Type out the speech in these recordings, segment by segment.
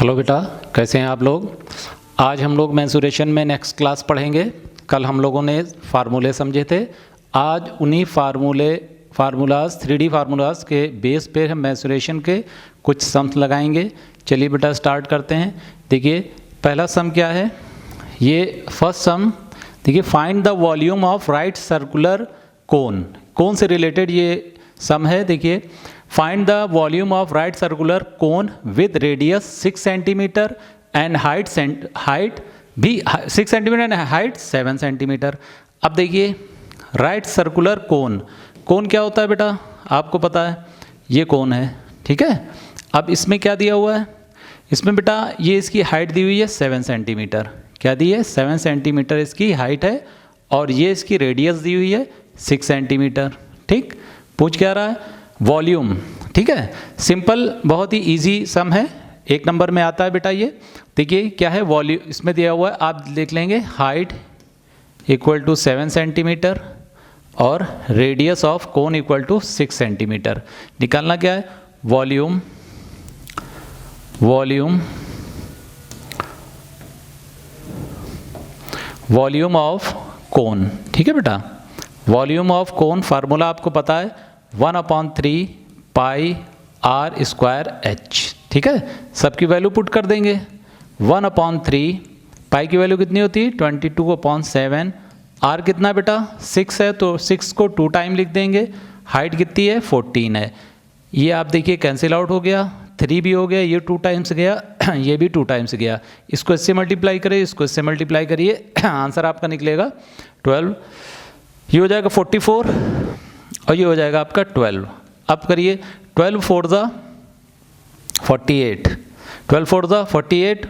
Hello बेटा, कैसे हैं आप लोग। आज हम लोग मेंसुरेशन में नेक्स्ट क्लास पढ़ेंगे। कल हम लोगों ने फार्मूले समझे थे। आज उन्हीं फार्मूलाज 3D फार्मूलाज के बेस पे हम मेंसुरेशन के कुछ सम्स लगाएंगे। चलिए बेटा स्टार्ट करते हैं। देखिए पहला सम क्या है, ये फर्स्ट सम देखिए, find the volume of right circular cone. Cone से रिलेटेड ये सम है। देखिए find the volume of right circular cone with radius 6 centimetre and height भी 6 सेंटीमीटर एंड हाइट 7 सेंटीमीटर। अब देखिए राइट सर्कुलर कोन, कोन क्या होता है बेटा, आपको पता है ये कोन है, ठीक है। अब इसमें क्या दिया हुआ है, इसमें बेटा ये इसकी हाइट दी हुई है 7 सेंटीमीटर। क्या दी है, 7 सेंटीमीटर इसकी हाइट है और ये इसकी रेडियस दी हुई है 6 सेंटीमीटर। ठीक, पूछ क्या रहा है, वॉल्यूम। ठीक है, सिंपल बहुत ही इजी सम है, 1 नंबर में आता है बेटा ये। देखिए क्या है वॉल्यूम, इसमें दिया हुआ है, आप देख लेंगे हाइट इक्वल टू 7 सेंटीमीटर और radius of cone equal to 6 centimetre. निकालना क्या है, वॉल्यूम ऑफ कोन। ठीक है बेटा, वॉल्यूम ऑफ कोन फार्मूला आपको पता है 1/3 पाई r स्क्वायर h। ठीक है, सबकी वैल्यू पुट कर देंगे। 1/3 पाई की वैल्यू कितनी होती है 22/7। r कितना बेटा 6 है तो 6 को 2 टाइम लिख देंगे। हाइट कितनी है 14 है। ये आप देखिए कैंसिल आउट हो गया, 3 भी हो गया, ये 2 टाइम्स गया, ये भी 2 टाइम्स गया। इसको इससे मल्टीप्लाई करिए, इसको इससे मल्टीप्लाई करिए, आंसर आपका निकलेगा 12। ये हो जाएगा 44 और ये हो जाएगा आपका 12। अब करिए 12 4 ज़ा 48, 12 4 ज़ा 48,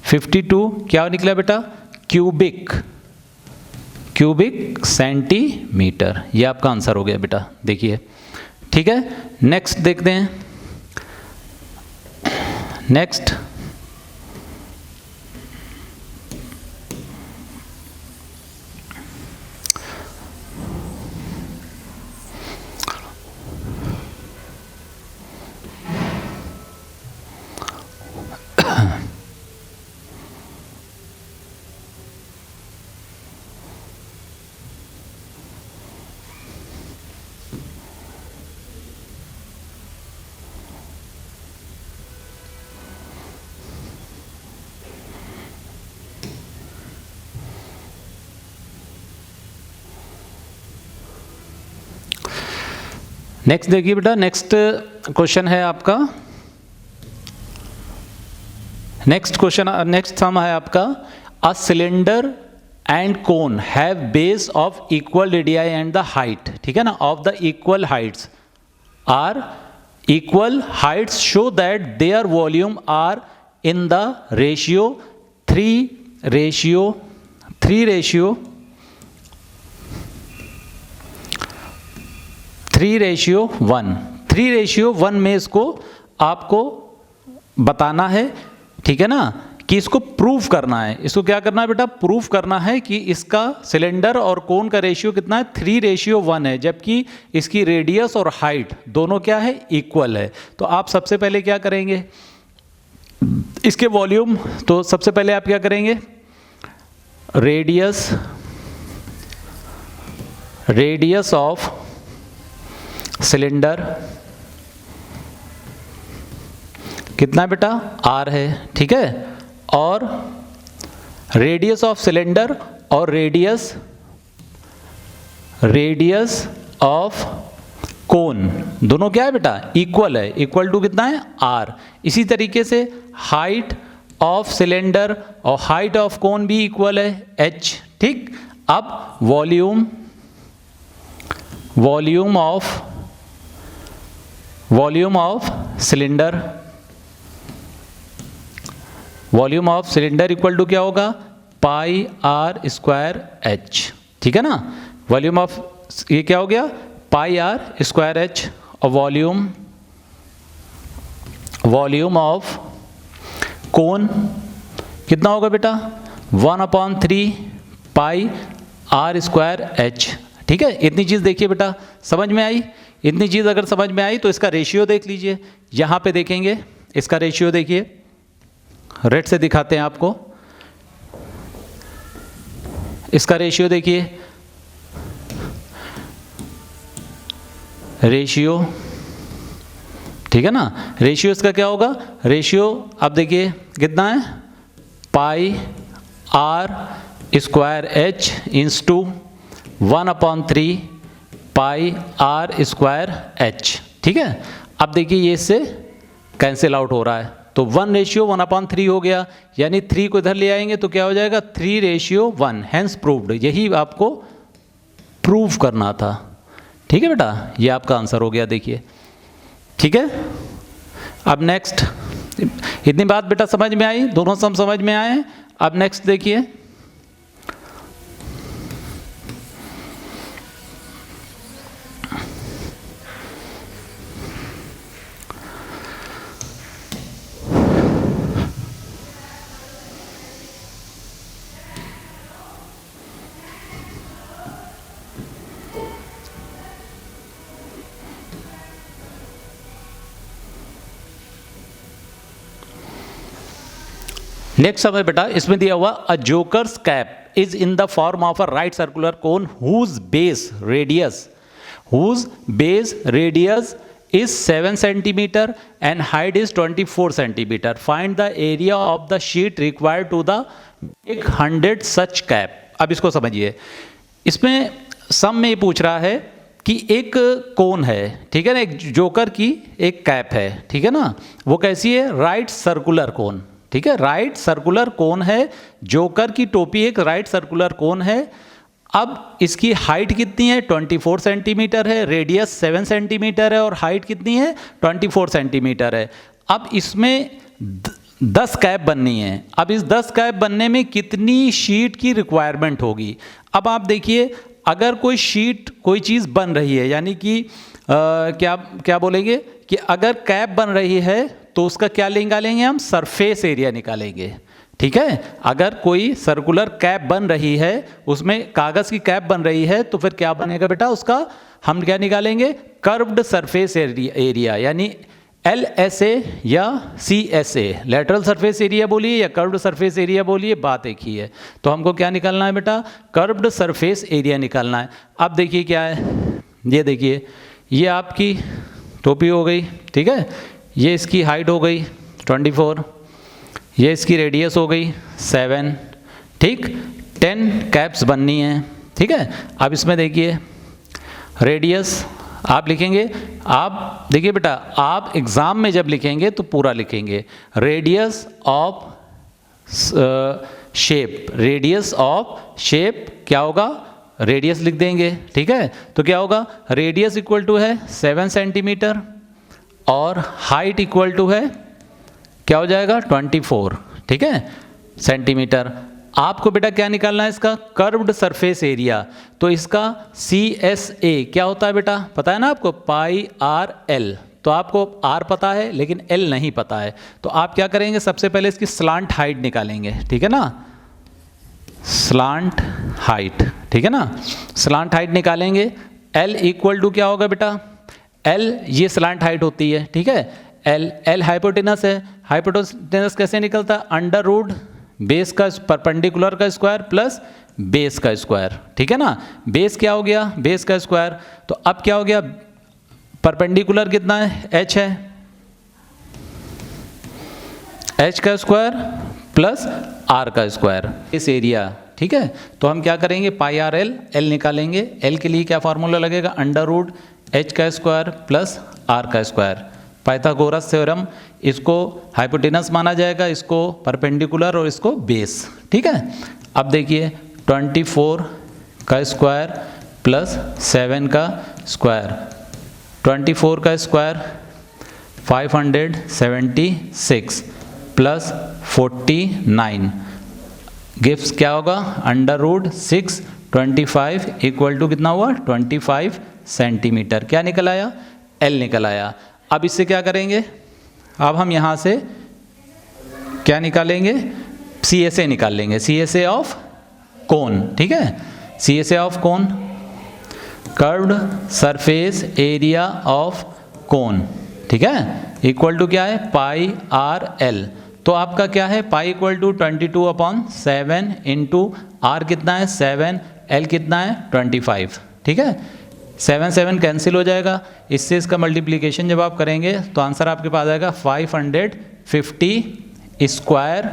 52 क्या निकला बेटा, क्यूबिक सेंटीमीटर। ये आपका आंसर हो गया बेटा। देखिए ठीक है, नेक्स्ट देखते हैं। नेक्स्ट नेक्स्ट देखिए बेटा, नेक्स्ट क्वेश्चन है आपका, नेक्स्ट सम है आपका, a cylinder and cone have base of equal radii and the height. ठीक है ना, of the equal heights are equal heights show that their volume are in the ratio 3:1 में इसको आपको बताना है। ठीक है ना, कि इसको प्रूफ करना है। इसको क्या करना है बेटा, प्रूफ करना है कि इसका सिलेंडर और कोन का रेशियो कितना है 3:1 है, जबकि इसकी रेडियस और हाइट दोनों क्या है, इक्वल है। तो आप सबसे पहले क्या करेंगे, इसके वॉल्यूम, तो सबसे पहले आप क्या करेंगे, रेडियस ऑफ सिलेंडर कितना बेटा r है। ठीक है, और रेडियस ऑफ सिलेंडर और रेडियस ऑफ कोन दोनों क्या है बेटा, इक्वल है। इक्वल टू कितना है r। इसी तरीके से हाइट ऑफ सिलेंडर और हाइट ऑफ कोन भी इक्वल है h। ठीक, अब volume of cylinder equal to क्या होगा, पाई r स्क्वायर h। ठीक है ना, वॉल्यूम ऑफ ये क्या हो गया, पाई r स्क्वायर h। और वॉल्यूम ऑफ कोन कितना होगा बेटा, 1/3 पाई r स्क्वायर h। ठीक है, इतनी चीज़ देखिए बेटा, समझ में आई। इतनी चीज़ अगर समझ में आई तो इसका रेशियो देख लीजिए। यहाँ पे देखेंगे इसका रेशियो देखिए, रेड से दिखाते हैं आपको, इसका रेशियो देखिए, रेशियो, ठीक है ना। रेशियो इसका क्या होगा, रेशियो आप देखिए कितना है, pi r square h is to 1/3 pi r square h, ठीक है। अब देखिए ये इससे कैंसिल आउट हो रहा है, तो 1:1/3 हो गया, यानी 3 को इधर ले आएंगे तो क्या हो जाएगा 3:1, हैंस प्रूव्ड। यही आपको प्रूव करना था, ठीक है बेटा, ये आपका आंसर हो गया, देखिए, ठीक है। अब नेक्स्ट, इतनी बात बेटा समझ में आई, दोनों सम समझ में आए। अब नेक्स्ट देखिए, नेक्स्ट समय बेटा इसमें दिया हुआ a joker's cap is in the form of a right circular cone whose base radius is 7 centimeter and height is 24 centimeter. Find the area of the sheet required to the make 100 such cap. अब इसको समझिए, इसमें सम में ये पूछ रहा है कि एक कोन है, ठीक है ना, एक जोकर की एक कैप है, ठीक है ना, वो कैसी है, राइट सर्कुलर कोन, ठीक है, राइट सर्कुलर कोन है, जोकर की टोपी एक राइट सर्कुलर कोन है। अब इसकी हाइट कितनी है, 24 सेंटीमीटर है, रेडियस 7 सेंटीमीटर है और हाइट कितनी है, 24 सेंटीमीटर है। अब इसमें 10 कैप बननी है। अब इस 10 कैप बनने में कितनी शीट की रिक्वायरमेंट होगी। अब आप देखिए, अगर कोई शीट कोई चीज़ बन रही है, यानी कि क्या बोलेंगे कि अगर कैप बन रही है तो उसका क्या निकालेंगे हम, सरफेस एरिया निकालेंगे, ठीक है। अगर कोई सर्कुलर कैप बन रही है, उसमें कागज की कैप बन रही है, तो फिर क्या बनेगा बेटा, उसका हम क्या निकालेंगे, कर्व्ड सरफेस एरिया, यानी LSA या CSA, लेटरल सरफेस एरिया बोलिए या कर्व्ड सरफेस एरिया बोलिए, बात एक ही है। तो हमको क्या निकालना है बेटा, कर्व्ड सरफेस एरिया निकालना है। अब देखिए क्या है, ये देखिए, ये आपकी टोपी हो गई, ठीक है, ये इसकी हाइट हो गई 24, ये इसकी रेडियस हो गई 7, ठीक, 10 कैप्स बननी है, ठीक है। अब इसमें देखिए रेडियस आप लिखेंगे, आप देखिए बेटा, आप एग्ज़ाम में जब लिखेंगे तो पूरा लिखेंगे, radius of shape, radius of shape क्या होगा, रेडियस लिख देंगे, ठीक है। तो क्या होगा, रेडियस इक्वल टू है 7 सेंटीमीटर और हाइट इक्वल टू है क्या हो जाएगा 24, ठीक है, सेंटीमीटर। आपको बेटा क्या निकालना है, इसका कर्व्ड सरफेस एरिया। तो इसका CSA क्या होता है बेटा, पता है ना आपको, पाई आर एल। तो आपको R पता है लेकिन L नहीं पता है, तो आप क्या करेंगे, सबसे पहले इसकी स्लांट हाइट निकालेंगे, ठीक है ना, स्लांट हाइट, ठीक है ना, स्लांट हाइट निकालेंगे। L इक्वल टू क्या होगा बेटा, L ये स्लांट हाइट होती है, ठीक है, L हाइपोटेनस है, हाइपोटेनस कैसे निकलता है, अंडर रूट बेस का परपेंडिकुलर का स्क्वायर प्लस बेस का स्क्वायर, ठीक है ना। बेस क्या हो गया, बेस का स्क्वायर। तो अब क्या हो गया, परपेंडिकुलर कितना है, h है, h का स्क्वायर प्लस r का स्क्वायर, इस एरिया, ठीक है। तो हम क्या करेंगे, पाई आर एल, L निकालेंगे। L के लिए क्या फार्मूला लगेगा, अंडर रूट h का स्क्वायर प्लस r का स्क्वायर, पाइथागोरस थ्योरम। इसको हाइपोटेनस माना जाएगा, इसको परपेंडिकुलर और इसको बेस, ठीक है। अब देखिए 24 का स्क्वायर प्लस 7 का स्क्वायर, 24 का स्क्वायर 576 प्लस 49 गिव्स क्या होगा, अंडर रूट 625 इक्वल टू कितना हुआ 25 सेंटीमीटर। क्या निकल आया, L निकल आया। अब इससे क्या करेंगे, अब हम यहाँ से क्या निकालेंगे, CSA निकाल लेंगे, CSA ऑफ कोन, ठीक है, CSA of cone, curved surface area of cone, ठीक है, इक्वल टू क्या है पाई आर एल। तो आपका क्या है pi equal to 22/7 into r कितना है 7, एल कितना है 25। ठीक है, 7 कैंसिल हो जाएगा, इससे इसका मल्टीप्लिकेशन जब आप करेंगे तो आंसर आपके पास आएगा 550 स्क्वायर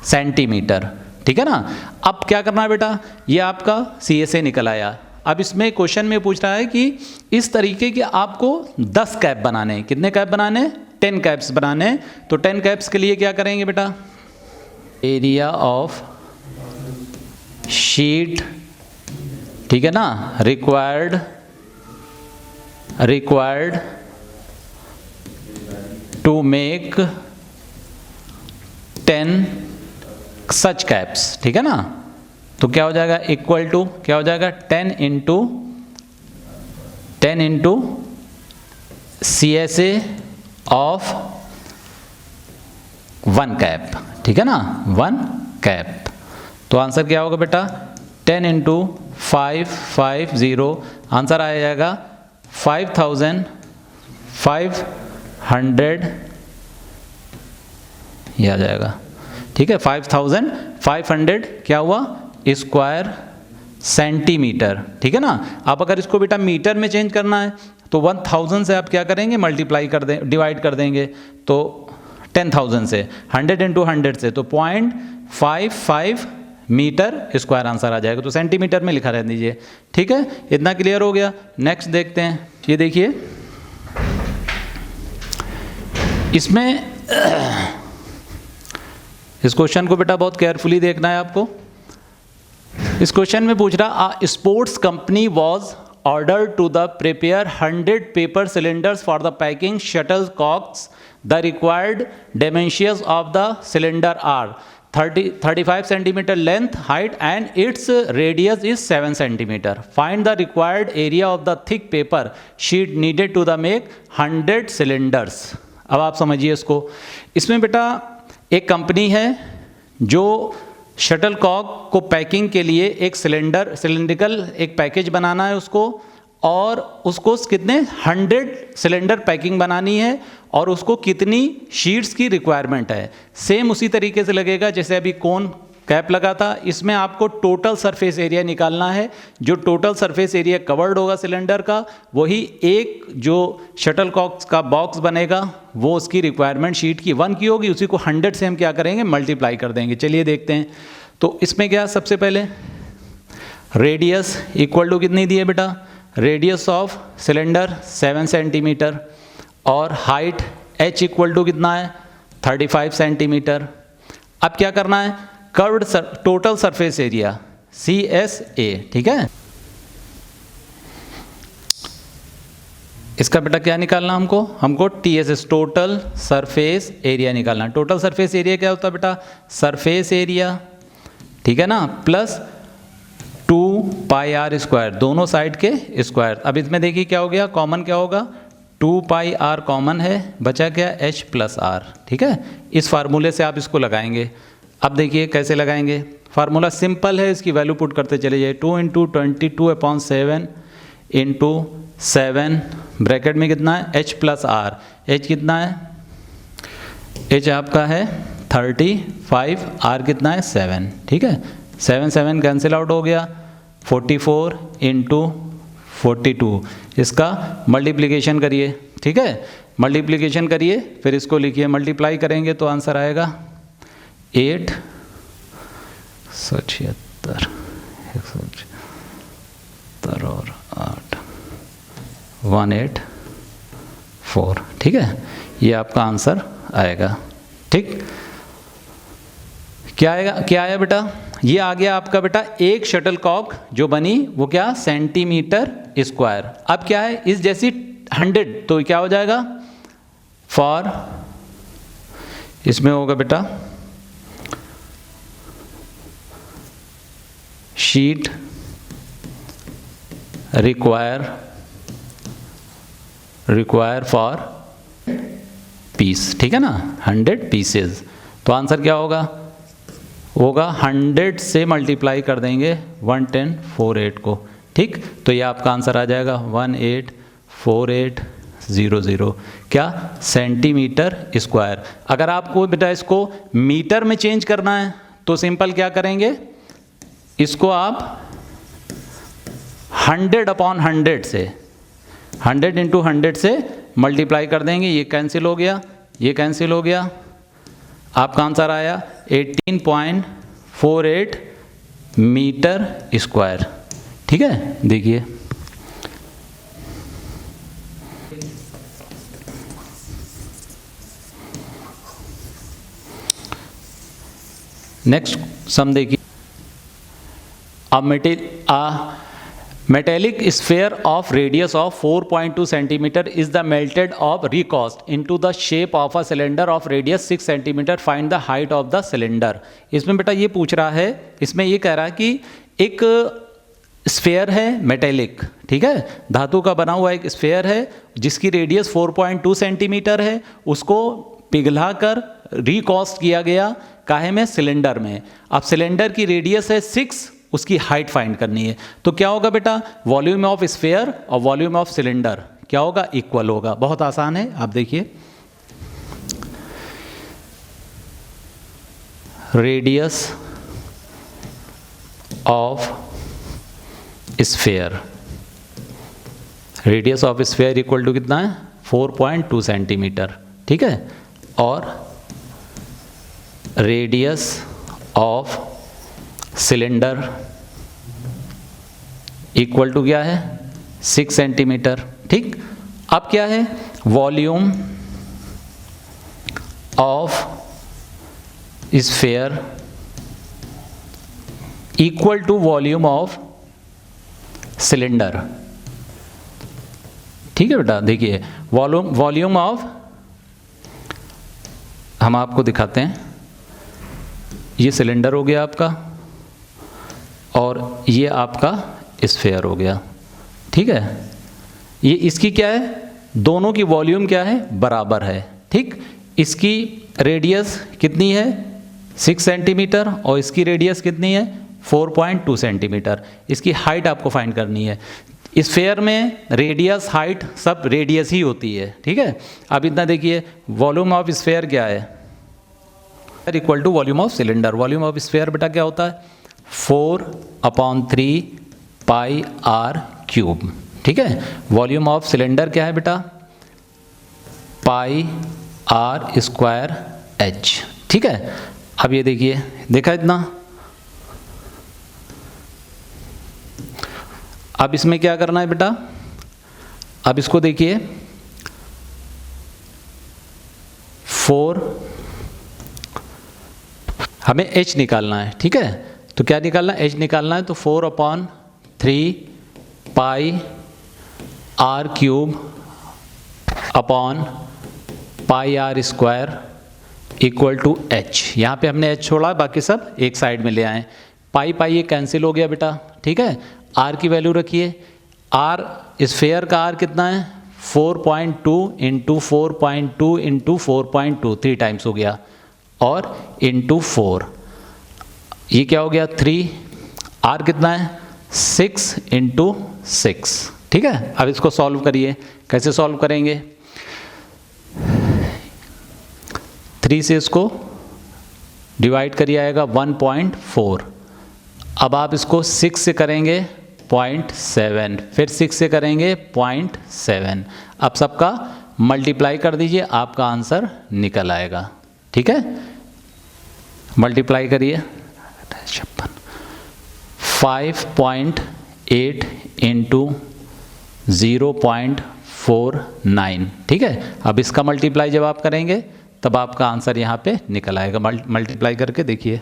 सेंटीमीटर। ठीक है ना। अब क्या करना है बेटा, ये आपका CSA निकल आया। अब इसमें क्वेश्चन में पूछ रहा है कि इस तरीके के आपको 10 कैप बनाने हैं। कितने कैप बनाने हैं? 10 कैप्स बनाने हैं। तो 10 कैप्स के लिए क्या करेंगे बेटा, एरिया ऑफ शीट, ठीक है ना, required to make 10 such caps. ठीक है ना। तो क्या हो जाएगा इक्वल टू क्या हो जाएगा 10 इंटू CSA ऑफ 1 कैप। ठीक है ना, 1 कैप। तो आंसर क्या होगा बेटा 10 इंटू 550, आंसर आ जाएगा 5500 ये आ जाएगा। ठीक है, 5500 क्या हुआ स्क्वायर सेंटीमीटर। ठीक है ना। आप अगर इसको बेटा मीटर में चेंज करना है तो 1000 से आप क्या करेंगे मल्टीप्लाई कर दें, डिवाइड कर देंगे तो 10,000 से, 100 इंटू 100 से, तो 0.55 मीटर स्क्वायर आंसर आ जाएगा। तो सेंटीमीटर में लिखा रह दीजिए। ठीक है, इतना क्लियर हो गया। नेक्स्ट देखते हैं, ये देखिए इसमें इस क्वेश्चन को बेटा बहुत केयरफुली देखना है आपको। इस क्वेश्चन में पूछ रहा sports company was order to the prepare 100 paper cylinders for the packing shuttlecocks. The required dimensions of the cylinder are 35 centimetre length, height and its radius is 7 centimetre. Find the required area of the thick paper sheet needed to the make 100 cylinders. अब आप समझिए इसको। इसमें बेटा एक company है जो shuttle Kock को पैकिंग के लिए एक सिलेंड्रिकल एक पैकेज बनाना है उसको, और उसको कितने 100 सिलेंडर पैकिंग बनानी है, और उसको कितनी शीट्स की रिक्वायरमेंट है। सेम उसी तरीके से लगेगा जैसे अभी कोन कैप लगा था। इसमें आपको टोटल सरफेस एरिया निकालना है। जो टोटल सरफेस एरिया कवर्ड होगा सिलेंडर का, वही एक जो शटल कॉक का बॉक्स बनेगा वो उसकी रिक्वायरमेंट शीट की 1 की होगी। उसी को 100 से हम क्या करेंगे मल्टीप्लाई कर देंगे। चलिए देखते हैं। तो इसमें क्या सबसे पहले रेडियस इक्वल टू कितनी दी है बेटा, रेडियस ऑफ सिलेंडर 7 सेंटीमीटर, और हाइट h इक्वल टू कितना है 35 सेंटीमीटर। अब क्या करना है curved total surface area CSA। ठीक है, इसका बेटा क्या निकालना हमको TSS टोटल सरफेस एरिया निकालना। टोटल सरफेस एरिया क्या होता है बेटा, सरफेस एरिया, ठीक है ना, प्लस 2πr स्क्वायर, दोनों साइड के स्क्वायर। अब इसमें देखिए क्या हो गया, कॉमन क्या होगा 2πr कॉमन है, बचा क्या h प्लस आर। ठीक है, इस फार्मूले से आप इसको लगाएंगे। अब देखिए कैसे लगाएंगे, फार्मूला सिंपल है, इसकी वैल्यू पुट करते चले जाइए। 2 इंटू 22/7 इंटू 7 ब्रैकेट में कितना है h प्लस आर। h कितना है, h आपका है 35, r कितना है 7। ठीक है, 7 कैंसिल आउट हो गया, 44 इंटू 42, इसका मल्टीप्लिकेशन करिए। ठीक है, मल्टीप्लिकेशन करिए, फिर इसको लिखिए, मल्टीप्लाई करेंगे तो आंसर आएगा 876 और 8 184। ठीक है, ये आपका आंसर आएगा। ठीक, क्या आया बेटा, ये आ गया आपका बेटा एक शटल कॉक जो बनी वो क्या सेंटीमीटर स्क्वायर। अब क्या है इस जैसी 100, तो क्या हो जाएगा फॉर, इसमें होगा बेटा शीट रिक्वायर फॉर पीस। ठीक है ना, 100 पीसेस। तो आंसर क्या होगा 100 से मल्टीप्लाई कर देंगे 11048 को। ठीक, तो ये आपका आंसर आ जाएगा 18480 0.00 क्या सेंटीमीटर स्क्वायर। अगर आपको बेटा इसको मीटर में चेंज करना है तो सिंपल क्या करेंगे, इसको आप 100/100 से 100 × 100 से मल्टीप्लाई कर देंगे। ये कैंसिल हो गया, ये कैंसिल हो गया, आपका आंसर आया 18.48 मीटर स्क्वायर। ठीक है, देखिए नेक्स्ट सम देखिए। metallic sphere of radius of 4.2 centimeter is the melted of recast into the shape of a cylinder of radius 6 centimeter. Find the height of the cylinder. इसमें बेटा ये पूछ रहा है, इसमें ये कह रहा है कि एक स्फेयर है मेटेलिक, ठीक है, धातु का बना हुआ एक स्फेयर है जिसकी रेडियस 4.2 सेंटीमीटर है, उसको पिघलाकर रिकास्ट किया गया काहे में, सिलेंडर में। अब सिलेंडर की रेडियस है 6, उसकी हाइट फाइंड करनी है। तो क्या होगा बेटा, वॉल्यूम ऑफ स्फेयर और वॉल्यूम ऑफ सिलेंडर क्या होगा, इक्वल होगा। बहुत आसान है, आप देखिए radius of sphere, radius of sphere equal to कितना है, 4.2 सेंटीमीटर, ठीक है, और radius of cylinder equal to क्या है, 6 सेंटीमीटर। ठीक, अब क्या है, volume of sphere equal to volume of cylinder. ठीक है बेटा, देखिए वॉल्यूम ऑफ, हम आपको दिखाते हैं, ये सिलेंडर हो गया आपका और ये आपका स्फेयर हो गया। ठीक है, ये इसकी क्या है, दोनों की वॉल्यूम क्या है, बराबर है। ठीक, इसकी रेडियस कितनी है, 6 सेंटीमीटर और इसकी रेडियस कितनी है, 4.2 सेंटीमीटर। इसकी हाइट आपको फाइंड करनी है। स्फेयर में रेडियस हाइट सब रेडियस ही होती है। ठीक है, अब इतना देखिए, वॉल्यूम ऑफ स्फेयर क्या है, equal to volume of cylinder. Volume of sphere बेटा क्या होता है, 4/3 πr³। ठीक है, वॉल्यूम ऑफ सिलेंडर क्या है बेटा, πr²h। ठीक है, अब ये देखिए, देखा इतना। अब इसमें क्या करना है बेटा, अब इसको देखिए, 4, हमें h निकालना है। ठीक है, तो क्या निकालना है, h निकालना है, तो 4/3 πr³ upon πr² equal to h। यहाँ पे हमने h छोड़ा, बाकी सब एक साइड में ले आए। पाई पाई ये कैंसिल हो गया बेटा। ठीक है, r की वैल्यू रखिए, r स्फेयर का r कितना है, 4.2 × 4.2 × 4.2, 3 टाइम्स हो गया, और इंटू 4, ये क्या हो गया 3, r कितना है 6 × 6। ठीक है, अब इसको सॉल्व करिए। कैसे सॉल्व करेंगे, 3 से इसको डिवाइड करिए, आएगा 1.4। अब आप इसको 6 से करेंगे 0.7, फिर 6 से करेंगे 0.7। अब सबका मल्टीप्लाई कर दीजिए, आपका आंसर निकल आएगा। ठीक है, मल्टीप्लाई करिए, 5.8 × 0.49। ठीक है, अब इसका मल्टीप्लाई जब आप करेंगे तब आपका आंसर यहाँ पे निकल आएगा। मल्टीप्लाई करके देखिए,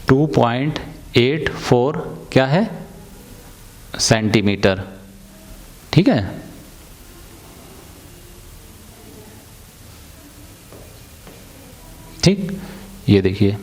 $2.84 क्या है, सेंटीमीटर। ठीक है, ठीक, ये देखिए